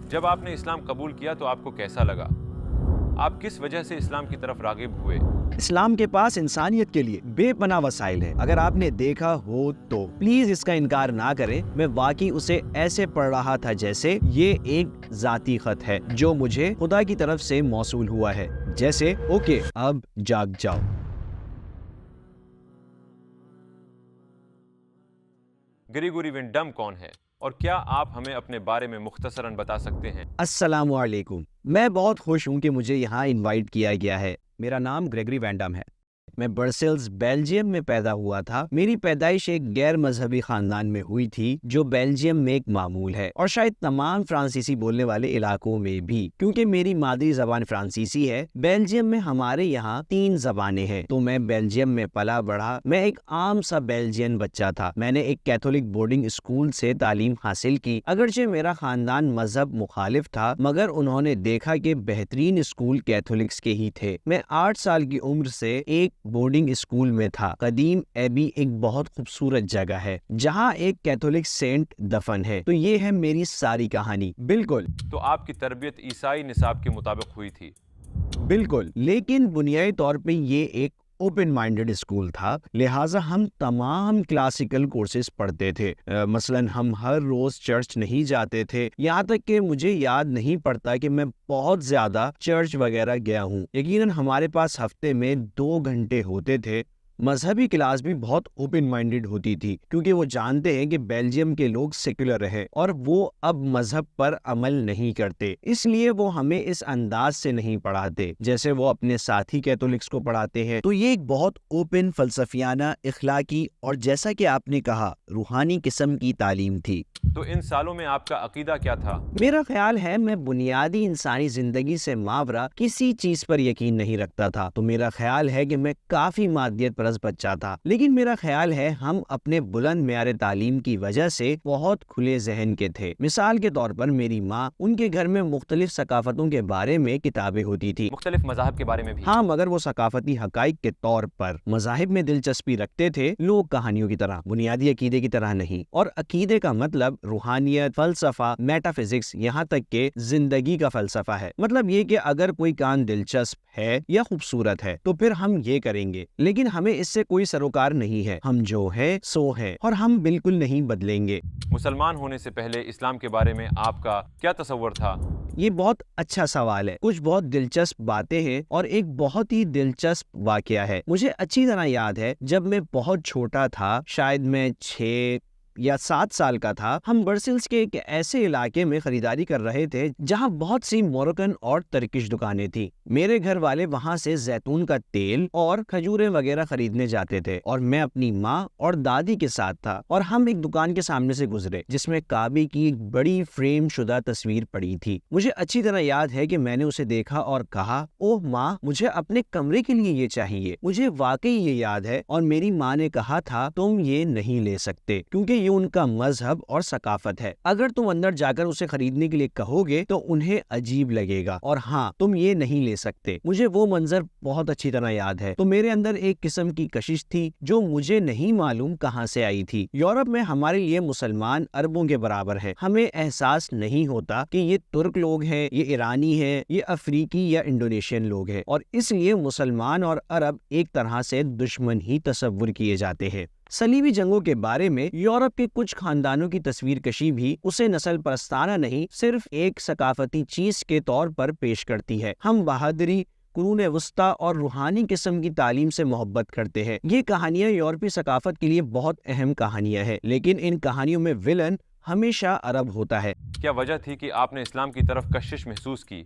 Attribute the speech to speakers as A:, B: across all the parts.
A: جب آپ نے اسلام قبول کیا تو آپ کو کیسا لگا؟ آپ کس وجہ سے اسلام کی طرف راغب ہوئے؟
B: اسلام کے پاس انسانیت کے لیے بے پناہ وسائل ہیں۔ اگر آپ نے دیکھا ہو تو پلیز اس کا انکار نہ کریں۔ میں واقعی اسے ایسے پڑھ رہا تھا جیسے یہ ایک ذاتی خط ہے جو مجھے خدا کی طرف سے موصول ہوا ہے، جیسے اوکے اب جاگ جاؤ۔
A: گریگوری وینڈم کون ہے اور کیا آپ ہمیں اپنے بارے میں مختصراً بتا سکتے ہیں؟
B: السلام علیکم، میں بہت خوش ہوں کہ مجھے یہاں انوائٹ کیا گیا ہے۔ میرا نام گریگری وینڈم ہے۔ میں برسلز بیلجیم میں پیدا ہوا تھا۔ میری پیدائش ایک غیر مذہبی خاندان میں ہوئی تھی جو بیلجیم میں ایک معمول ہے، اور شاید تمام فرانسیسی بولنے والے علاقوں میں بھی، کیونکہ میری مادری زبان فرانسیسی ہے۔ بیلجیم میں ہمارے یہاں 3 زبانیں ہیں، تو میں بیلجیم میں پلا بڑھا۔ میں ایک عام سا بیلجین بچہ تھا۔ میں نے ایک کیتھولک بورڈنگ اسکول سے تعلیم حاصل کی، اگرچہ میرا خاندان مذہب مخالف تھا، مگر انہوں نے دیکھا کہ بہترین اسکول کیتھولکس کے ہی تھے۔ میں 8 سال کی عمر سے ایک بورڈنگ اسکول میں تھا۔ قدیم ایبی ایک بہت خوبصورت جگہ ہے جہاں ایک کیتھولک سینٹ دفن ہے۔ تو یہ ہے میری ساری کہانی۔ بالکل
A: تو آپ کی تربیت عیسائی نصاب کے مطابق ہوئی تھی؟
B: بالکل، لیکن بنیادی طور پہ یہ ایک اوپن مائنڈڈ اسکول تھا، لہٰذا ہم تمام کلاسیکل کورسز پڑھتے تھے۔ مثلاً ہم ہر روز چرچ نہیں جاتے تھے، یہاں تک کہ مجھے یاد نہیں پڑتا کہ میں بہت زیادہ چرچ وغیرہ گیا ہوں۔ یقیناً ہمارے پاس ہفتے میں 2 گھنٹے ہوتے تھے۔ مذہبی کلاس بھی بہت اوپن مائنڈڈ ہوتی تھی، کیونکہ وہ جانتے ہیں کہ بیلجیم کے لوگ سیکولر ہیں اور وہ اب مذہب پر عمل نہیں کرتے، اس لیے وہ ہمیں اس انداز سے نہیں پڑھاتے جیسے وہ اپنے ساتھی کیتھولکس کو پڑھاتے ہیں۔ تو یہ ایک بہت اوپن، فلسفیانہ، اخلاقی اور جیسا کہ آپ نے کہا روحانی قسم کی تعلیم تھی۔
A: تو ان سالوں میں آپ کا عقیدہ کیا تھا؟
B: میرا خیال ہے میں بنیادی انسانی زندگی سے ماورا کسی چیز پر یقین نہیں رکھتا تھا۔ تو میرا خیال ہے کہ میں کافی مادیت پرست بچہ تھا، لیکن میرا خیال ہے ہم اپنے بلند معیار تعلیم کی وجہ سے بہت کھلے ذہن کے تھے۔ مثال کے طور پر میری ماں، ان کے گھر میں مختلف ثقافتوں کے بارے میں کتابیں ہوتی تھی،
A: مختلف مذاہب کے بارے میں بھی؟
B: ہاں، مگر وہ ثقافتی حقائق کے طور پر مذاہب میں دلچسپی رکھتے تھے، لوگ کہانیوں کی طرح، بنیادی عقیدے کی طرح نہیں۔ اور عقیدے کا مطلب روحانیت، فلسفہ، میٹا فزکس، یہاں تک کہ زندگی کا فلسفہ ہے۔ مطلب یہ کہ اگر کوئی کام دلچسپ ہے یا خوبصورت ہے تو پھر ہم یہ کریں گے، لیکن ہمیں اس سے کوئی سروکار نہیں ہے۔ ہم جو ہے سو ہے اور ہم بالکل نہیں بدلیں گے۔
A: مسلمان ہونے سے پہلے اسلام کے بارے میں آپ کا کیا تصور تھا؟
B: یہ بہت اچھا سوال ہے۔ کچھ بہت دلچسپ باتیں ہیں اور ایک بہت ہی دلچسپ واقعہ ہے۔ مجھے اچھی طرح یاد ہے جب میں بہت چھوٹا تھا، شاید میں 6 یا 7 سال کا تھا، ہم برسلز کے ایک ایسے علاقے میں خریداری کر رہے تھے جہاں بہت سی موروکن اور ترکش دکانیں تھیں۔ میرے گھر والے وہاں سے زیتون کا تیل اور کھجوریں وغیرہ خریدنے جاتے تھے، اور میں اپنی ماں اور دادی کے ساتھ تھا، اور ہم ایک دکان کے سامنے سے گزرے جس میں کعبے کی ایک بڑی فریم شدہ تصویر پڑی تھی۔ مجھے اچھی طرح یاد ہے کہ میں نے اسے دیکھا اور کہا، اوہ ماں، مجھے اپنے کمرے کے لیے یہ چاہیے۔ مجھے واقعی یہ یاد ہے، اور میری ماں نے کہا تھا تم یہ نہیں لے سکتے کیونکہ یہ ان کا مذہب اور ثقافت ہے۔ اگر تم اندر جا کر اسے خریدنے کے لیے کہو گے تو انہیں عجیب لگے گا، اور ہاں، تم یہ نہیں لے سکتے۔ مجھے وہ منظر بہت اچھی طرح یاد ہے۔ تو میرے اندر ایک قسم کی کشش تھی جو مجھے نہیں معلوم کہاں سے آئی تھی۔ یورپ میں ہمارے لیے مسلمان عربوں کے برابر ہے۔ ہمیں احساس نہیں ہوتا کہ یہ ترک لوگ ہیں، یہ ایرانی ہیں، یہ افریقی یا انڈونیشین لوگ ہیں، اور اس لیے مسلمان اور عرب ایک طرح سے دشمن ہی تصور کیے جاتے ہیں۔ صلیبی جنگوں کے بارے میں یورپ کے کچھ خاندانوں کی تصویر کشی بھی اسے نسل پرستانہ نہیں، صرف ایک ثقافتی چیز کے طور پر پیش کرتی ہے۔ ہم بہادری، قرون وسطیٰ اور روحانی قسم کی تعلیم سے محبت کرتے ہیں۔ یہ کہانیاں یورپی ثقافت کے لیے بہت اہم کہانیاں ہیں، لیکن ان کہانیوں میں ولن ہمیشہ عرب ہوتا ہے۔
A: کیا وجہ تھی کہ آپ نے اسلام کی طرف کشش محسوس کی؟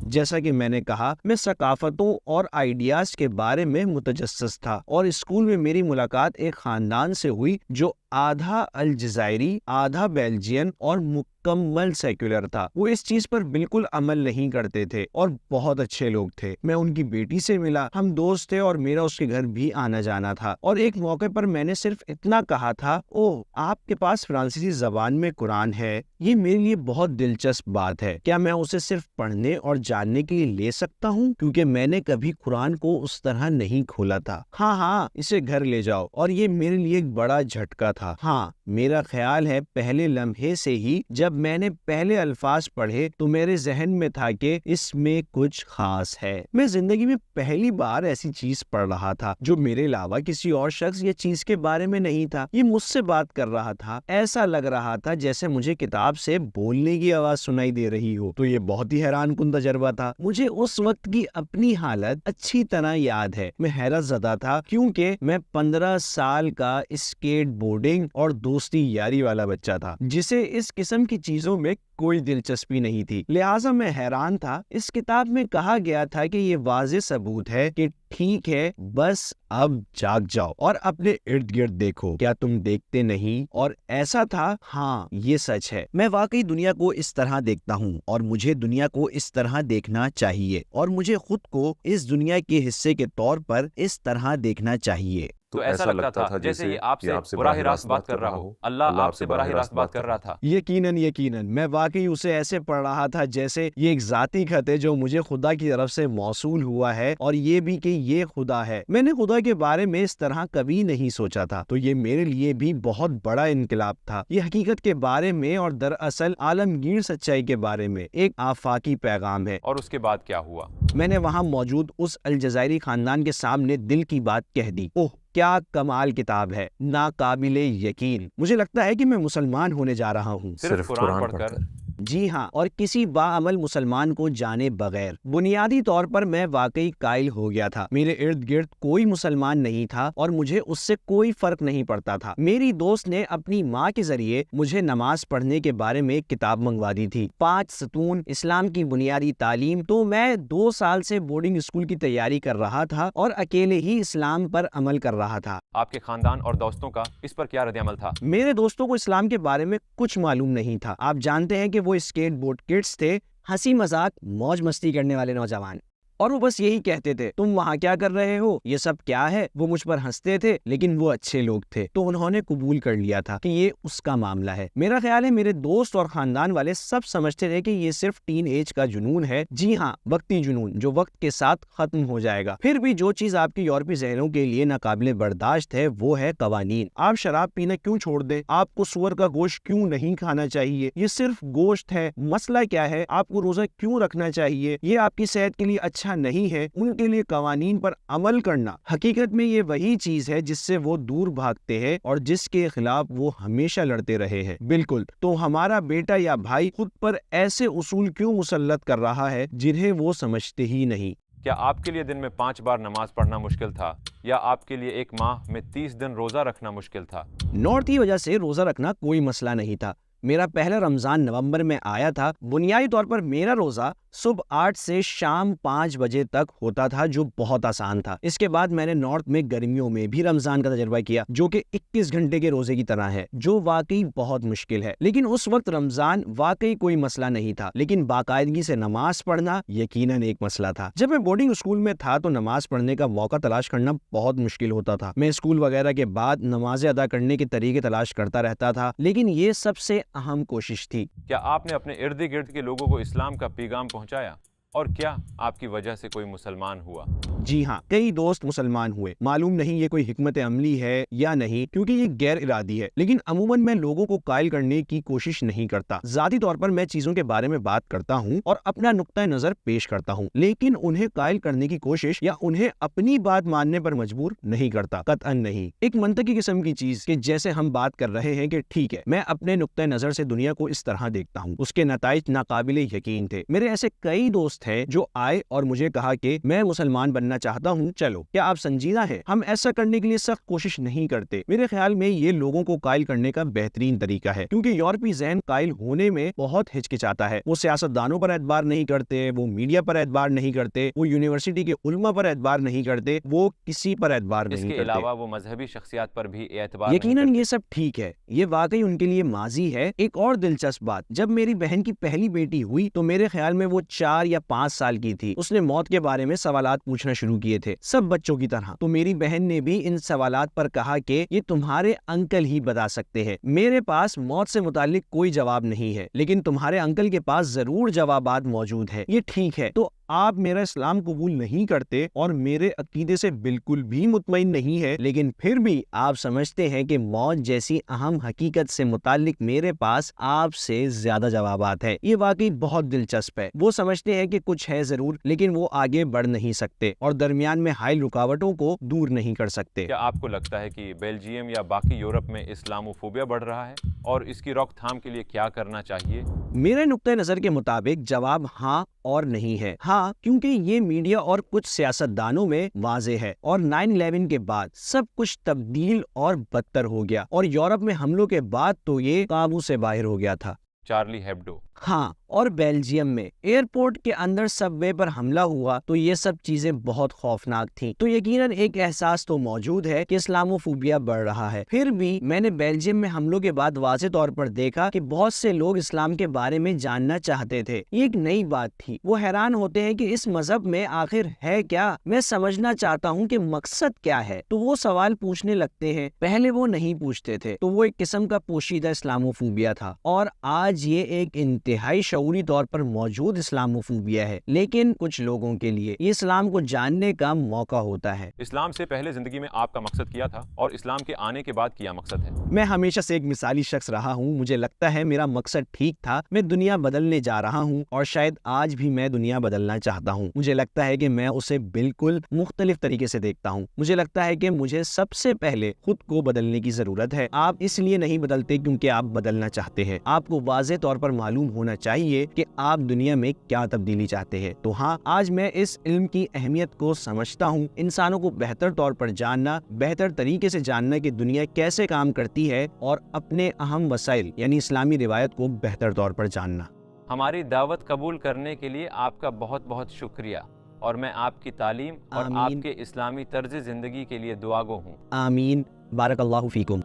B: جیسا کہ میں نے کہا، میں ثقافتوں اور آئیڈیاز کے بارے میں متجسس تھا، اور اسکول میں میری ملاقات ایک خاندان سے ہوئی جو آدھا الجزائری، آدھا بیلجین اور مکمل سیکولر تھا۔ وہ اس چیز پر بالکل عمل نہیں کرتے تھے اور بہت اچھے لوگ تھے۔ میں ان کی بیٹی سے ملا، ہم دوست تھے اور میرا اس کے گھر بھی آنا جانا تھا، اور ایک موقع پر میں نے صرف اتنا کہا تھا، اوہ، آپ کے پاس فرانسیسی زبان میں قرآن ہے؟ یہ میرے لیے بہت دلچسپ بات ہے۔ کیا میں اسے صرف پڑھنے اور جاننے کے لیے لے سکتا ہوں؟ کیونکہ میں نے کبھی قرآن کو اس طرح نہیں کھولا تھا۔ ہاں، اسے گھر لے جاؤ۔ اور یہ میرے لیے ایک بڑا جھٹکا تھا۔ ہاں، میرا خیال ہے پہلے لمحے سے ہی جب میں نے پہلے الفاظ پڑھے تو میرے ذہن میں تھا کہ اس میں کچھ خاص ہے۔ میں زندگی میں پہلی بار ایسی چیز پڑھ رہا تھا جو میرے علاوہ کسی اور شخص یا چیز کے بارے میں نہیں تھا۔ یہ مجھ سے بات کر رہا تھا۔ ایسا لگ رہا تھا جیسے مجھے کتاب سے بولنے کی آواز سنائی دے رہی ہو۔ تو یہ بہت ہی حیران کن تجربہ تھا۔ مجھے اس وقت کی اپنی حالت اچھی طرح یاد ہے۔ میں حیرت زدہ تھا کیونکہ میں 15 سال کا اسکیٹ بورڈنگ اور دوستی یاری والا بچہ تھا جسے اس قسم کی چیزوں میں کوئی دلچسپی نہیں تھی، لہٰذا میں حیران تھا۔ اس کتاب میں کہا گیا تھا کہ یہ واضح ثبوت ہے کہ ٹھیک ہے، بس اب جاگ جاؤ اور اپنے ارد گرد دیکھو، کیا تم دیکھتے نہیں؟ اور ایسا تھا۔ ہاں، یہ سچ ہے۔ میں واقعی دنیا کو اس طرح دیکھتا ہوں اور مجھے دنیا کو اس طرح دیکھنا چاہیے اور مجھے خود کو اس دنیا کے حصے کے طور پر اس طرح دیکھنا چاہیے۔
A: تو ایسا لگتا تھا جیسے یہ آپ سے براہ راست بات کر رہا ہو، اللہ آپ سے براہ راست بات کر رہا تھا۔
B: یقیناً میں واقعی اسے ایسے پڑھ رہا تھا جیسے یہ ایک ذاتی خط ہے جو مجھے خدا کی طرف سے موصول ہوا ہے، اور یہ بھی کہ یہ خدا ہے۔ میں نے خدا کے بارے میں اس طرح کبھی نہیں سوچا تھا، تو یہ میرے لیے بھی بہت بڑا انقلاب تھا۔ یہ حقیقت کے بارے میں اور دراصل عالمگیر سچائی کے بارے میں ایک آفاقی پیغام ہے۔
A: اور اس کے بعد کیا ہوا؟
B: میں نے وہاں موجود اس الجزائری خاندان کے سامنے دل کی بات کہہ دی۔ اوہ، کیا کمال کتاب ہے، ناقابل یقین۔ مجھے لگتا ہے کہ میں مسلمان ہونے جا رہا ہوں،
A: صرف قرآن پڑھ کر؟
B: جی ہاں، اور کسی باعمل مسلمان کو جانے بغیر۔ بنیادی طور پر میں واقعی قائل ہو گیا تھا۔ میرے ارد گرد کوئی مسلمان نہیں تھا اور مجھے اس سے کوئی فرق نہیں پڑتا تھا۔ میری دوست نے اپنی ماں کے ذریعے مجھے نماز پڑھنے کے بارے میں ایک کتاب منگوا دی تھی، 5 ستون اسلام کی بنیادی تعلیم۔ تو میں 2 سال سے بورڈنگ اسکول کی تیاری کر رہا تھا اور اکیلے ہی اسلام پر عمل کر رہا تھا۔
A: آپ کے خاندان اور دوستوں کا اس پر کیا رد عمل تھا؟
B: میرے دوستوں کو اسلام کے بارے میں کچھ معلوم نہیں تھا۔ آپ جانتے ہیں کہ وہ اسکیٹ بورڈ کڈز تھے، ہنسی مذاق موج مستی کرنے والے نوجوان، اور وہ بس یہی کہتے تھے، تم وہاں کیا کر رہے ہو، یہ سب کیا ہے۔ وہ مجھ پر ہنستے تھے، لیکن وہ اچھے لوگ تھے، تو انہوں نے قبول کر لیا تھا کہ یہ اس کا معاملہ ہے۔ میرا خیال ہے میرے دوست اور خاندان والے سب سمجھتے تھے کہ یہ صرف ٹین ایج کا جنون ہے، جی ہاں، وقتی جنون جو وقت کے ساتھ ختم ہو جائے گا۔ پھر بھی جو چیز آپ کے یورپی ذہنوں کے لیے ناقابل برداشت ہے وہ ہے قوانین۔ آپ شراب پینا کیوں چھوڑ دیں؟ آپ کو سور کا گوشت کیوں نہیں کھانا چاہیے؟ یہ صرف گوشت ہے۔ مسئلہ کیا ہے؟ آپ کو روزہ کیوں رکھنا چاہیے؟ یہ آپ کی صحت کے لیے اچھا نہیں ہے۔ ان کے لیے قوانین پر عمل کرنا حقیقت میں یہ وہی چیز ہے جس سے وہ دور بھاگتے ہیں اور جس کے خلاف وہ ہمیشہ لڑتے رہے ہیں۔ بالکل، تو ہمارا بیٹا یا بھائی خود پر ایسے اصول کیوں مسلط کر رہا ہے جنہیں وہ سمجھتے ہی نہیں؟
A: کیا آپ کے لیے دن میں 5 بار نماز پڑھنا مشکل تھا، یا آپ کے لیے ایک ماہ میں 30 دن روزہ رکھنا مشکل تھا؟
B: نارتھ کی وجہ سے روزہ رکھنا کوئی مسئلہ نہیں تھا۔ میرا پہلا رمضان نومبر میں آیا تھا۔ بنیادی طور پر میرا روزہ صبح 8 سے شام 5 بجے تک ہوتا تھا، جو بہت آسان تھا۔ اس کے بعد میں نے نارتھ میں گرمیوں میں بھی رمضان کا تجربہ کیا، جو کہ 21 گھنٹے کے روزے کی طرح ہے، جو واقعی بہت مشکل ہے۔ لیکن اس وقت رمضان واقعی کوئی مسئلہ نہیں تھا، لیکن باقاعدگی سے نماز پڑھنا یقیناً ایک مسئلہ تھا۔ جب میں بورڈنگ اسکول میں تھا تو نماز پڑھنے کا موقع تلاش کرنا بہت مشکل ہوتا تھا۔ میں اسکول وغیرہ کے بعد نمازیں ادا کرنے کے طریقے تلاش کرتا رہتا تھا، لیکن یہ سب سے اہم کوشش تھی۔
A: کیا آپ نے اپنے ارد گرد کے لوگوں کو اسلام کا پیغام پہنچایا، اور کیا آپ کی وجہ سے کوئی مسلمان ہوا؟
B: جی ہاں، کئی دوست مسلمان ہوئے۔ معلوم نہیں یہ کوئی حکمت عملی ہے یا نہیں، کیونکہ یہ غیر ارادی ہے، لیکن عموماً میں لوگوں کو قائل کرنے کی کوشش نہیں کرتا۔ ذاتی طور پر میں چیزوں کے بارے میں بات کرتا ہوں اور اپنا نقطہ نظر پیش کرتا ہوں، لیکن انہیں قائل کرنے کی کوشش یا انہیں اپنی بات ماننے پر مجبور نہیں کرتا، قطعاً نہیں۔ ایک منطقی قسم کی چیز کہ جیسے ہم بات کر رہے ہیں کہ ٹھیک ہے، میں اپنے نقطہ نظر سے دنیا کو اس طرح دیکھتا ہوں، اس کے نتائج ناقابل یقین تھے۔ میرے ایسے کئی دوست ہیں جو آئے اور مجھے کہا کہ میں مسلمان بننا چاہتا ہوں، چلو، کیا آپ سنجیدہ ہیں؟ ہم ایسا کرنے کے لیے سخت کوشش نہیں کرتے۔ میرے خیال میں یہ لوگوں کو قائل کرنے کا بہترین طریقہ ہے، کیونکہ یورپی ذہن قائل ہونے میں بہت ہچکچاتا ہے۔ وہ سیاستدانوں پر اعتبار نہیں کرتے، وہ میڈیا پر اعتبار نہیں کرتے، وہ یونیورسٹی کے علماء پر اعتبار نہیں کرتے، وہ کسی پر اعتبار نہیں کرتے۔
A: اس کے علاوہ وہ مذہبی شخصیات پر بھی اعتبار نہیں
B: یقیناً
A: کرتے۔
B: یہ سب ٹھیک ہے، یہ واقعی ان کے لیے ماضی ہے۔ ایک اور دلچسپ بات، جب میری بہن کی پہلی بیٹی ہوئی تو میرے خیال میں وہ 4 یا 5 سال کی تھی۔ اس نے موت کے بارے میں سوالات پوچھنا شروع کیے تھے سب بچوں کی طرح، تو میری بہن نے بھی ان سوالات پر کہا کہ یہ تمہارے انکل ہی بتا سکتے ہیں، میرے پاس موت سے متعلق کوئی جواب نہیں ہے، لیکن تمہارے انکل کے پاس ضرور جوابات موجود ہیں۔ یہ ٹھیک ہے، تو آپ میرا اسلام قبول نہیں کرتے اور میرے عقیدے سے بالکل بھی مطمئن نہیں ہے، لیکن پھر بھی آپ سمجھتے ہیں کہ موت جیسی اہم حقیقت سے متعلق میرے پاس آپ سے زیادہ جوابات ہیں۔ یہ واقعی بہت دلچسپ ہے۔ وہ سمجھتے ہیں کہ کچھ ہے ضرور، لیکن وہ آگے بڑھ نہیں سکتے اور درمیان میں حائل رکاوٹوں کو دور نہیں کر سکتے۔
A: کیا آپ کو لگتا ہے کہ بیلجیم یا باقی یورپ میں اسلاموفوبیا بڑھ رہا ہے اور اس کی روک تھام کے لیے کیا کرنا چاہیے؟
B: میرے نقطۂ نظر کے مطابق جواب ہاں اور نہیں ہے۔ ہاں، کیونکہ یہ میڈیا اور کچھ سیاستدانوں میں واضح ہے، اور 9/11 کے بعد سب کچھ تبدیل اور بدتر ہو گیا، اور یورپ میں حملوں کے بعد تو یہ قابو سے باہر ہو گیا تھا۔
A: چارلی ہیبڈو۔
B: ہاں، اور بیلجیم میں ایئرپورٹ کے اندر سب وے پر حملہ ہوا تو یہ سب چیزیں بہت خوفناک تھیں، تو یقیناً ایک احساس تو موجود ہے کہ اسلاموفوبیا بڑھ رہا ہے۔ پھر بھی میں نے بیلجیم میں حملوں کے بعد واضح طور پر دیکھا کہ بہت سے لوگ اسلام کے بارے میں جاننا چاہتے تھے، یہ ایک نئی بات تھی۔ وہ حیران ہوتے ہیں کہ اس مذہب میں آخر ہے کیا، میں سمجھنا چاہتا ہوں کہ مقصد کیا ہے، تو وہ سوال پوچھنے لگتے ہیں۔ پہلے وہ نہیں پوچھتے تھے، تو وہ ایک قسم کا پوشیدہ اسلاموفوبیا تھا، اور آج یہ ایک انتہائی شعوری طور پر موجود اسلاموفوبیا ہے، لیکن کچھ لوگوں کے لیے یہ اسلام کو جاننے کا موقع ہوتا ہے۔
A: اسلام سے پہلے زندگی میں آپ کا مقصد کیا تھا اور اسلام کے آنے کے بعد کیا مقصد ہے؟
B: میں ہمیشہ سے ایک مثالی شخص رہا ہوں، مجھے لگتا ہے میرا مقصد ٹھیک تھا، میں دنیا بدلنے جا رہا ہوں، اور شاید آج بھی میں دنیا بدلنا چاہتا ہوں۔ مجھے لگتا ہے کہ میں اسے بالکل مختلف طریقے سے دیکھتا ہوں۔ مجھے لگتا ہے کہ مجھے سب سے پہلے خود کو بدلنے کی ضرورت ہے۔ آپ اس لیے نہیں بدلتے کیونکہ آپ بدلنا چاہتے ہیں، آپ کو واضح طور پر معلوم ہونا چاہیے کہ آپ دنیا میں کیا تبدیلی چاہتے ہیں۔ تو ہاں، آج میں اس علم کی اہمیت کو سمجھتا ہوں، انسانوں کو بہتر طور پر جاننا، بہتر طریقے سے جاننا کہ دنیا کیسے کام کرتی ہے، اور اپنے اہم وسائل یعنی اسلامی روایت کو بہتر طور پر جاننا۔
A: ہماری دعوت قبول کرنے کے لیے آپ کا بہت بہت شکریہ، اور میں آپ کی تعلیم اور
B: آمین۔
A: آپ کے اسلامی طرز زندگی کے لیے دعا گو ہوں۔
B: آمین، بارک اللہ فیکم۔